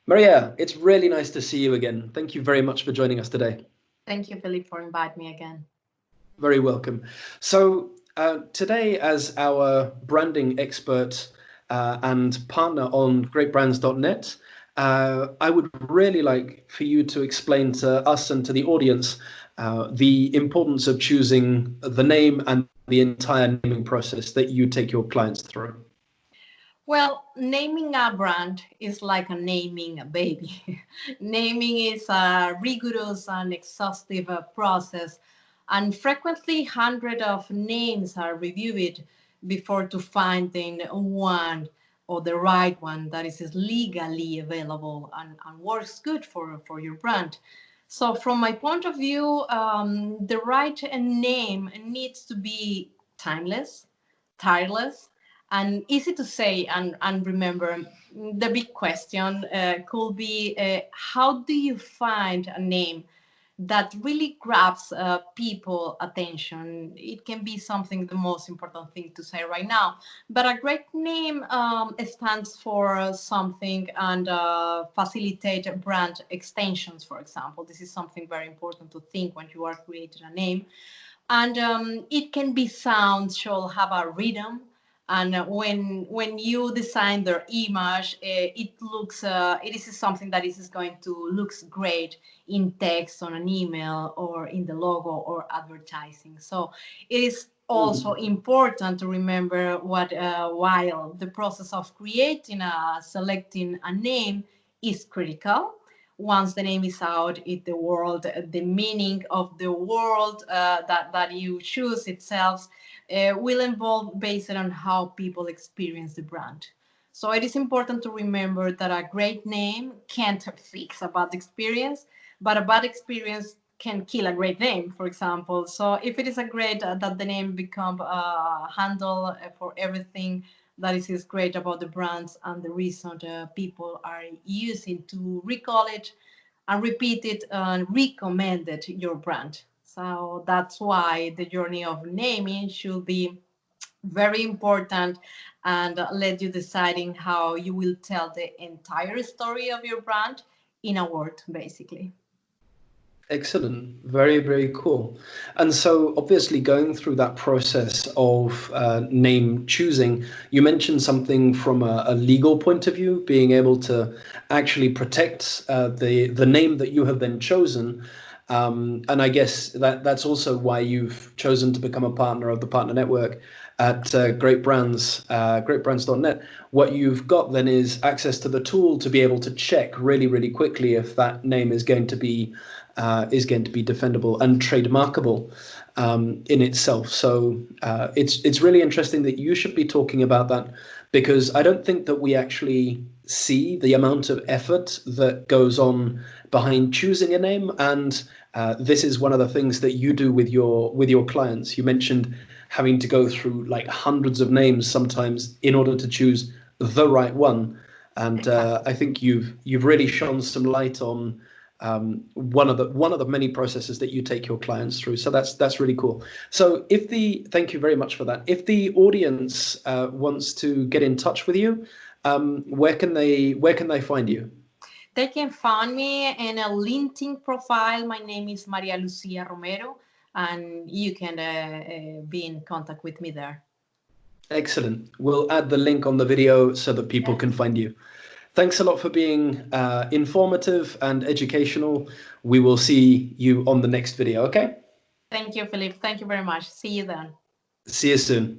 Maria, it's really nice to see you again. Thank you very much for joining us today. Thank you, Philip, for inviting me again. Very welcome. So, today, as our branding expert and partner on GreatBrands.net, I would really like for you to explain to us and to the audience the importance of choosing the name and the entire naming process that you take your clients through. Well, naming a brand is like a naming a baby. Naming is a rigorous and exhaustive process, and frequently hundreds of names are reviewed before to find the one or the right one that is legally available and works good for your brand. So, from my point of view, the right name needs to be timeless, tireless, and easy to say and remember. The big question could be how do you find a name that really grabs people attention? It can be something, the most important thing to say right now, but a great name stands for something and facilitate brand extensions, for example. This is something very important to think when you are creating a name. And it can be sound, should have a rhythm, and when you design their image, it looks it is something that is going to looks great in text, on an email, or in the logo or advertising. So it is also Mhm. important to remember what while the process of creating selecting a name is critical. Once the name is out in the world, the meaning of the world that you choose itself will evolve based on how people experience the brand. So it is important to remember that a great name can't fix a bad experience, but a bad experience can kill a great name, for example. So if it is a great that the name become handle for everything that is great about the brands and the reason people are using to recall it and repeat it and recommend it your brand. So that's why the journey of naming should be very important and let you deciding how you will tell the entire story of your brand in a word, basically. Excellent. Very, very cool. And so, obviously, going through that process of name choosing, you mentioned something from a legal point of view, being able to actually protect the name that you have then chosen. And I guess that's also why you've chosen to become a partner of the partner network at GreatBrands.net. What you've got then is access to the tool to be able to check really, really quickly if that name is going to be defendable and trademarkable in itself. So it's really interesting that you should be talking about that, because I don't think that we actually see the amount of effort that goes on behind choosing a name. And this is one of the things that you do with your clients. You mentioned having to go through like hundreds of names sometimes in order to choose the right one. And Exactly. I think you've really shone some light on one of the many processes that you take your clients through. So that's really cool. So thank you very much for that. If the audience wants to get in touch with you, where can they find you? They can find me in a LinkedIn profile. My name is Maria Lucia Romero, and you can be in contact with me there. Excellent. We'll add the link on the video so that people Yes. can find you. Thanks a lot for being informative and educational. We will see you on the next video. Okay. Thank you, Philip. Thank you very much. See you then. See you soon.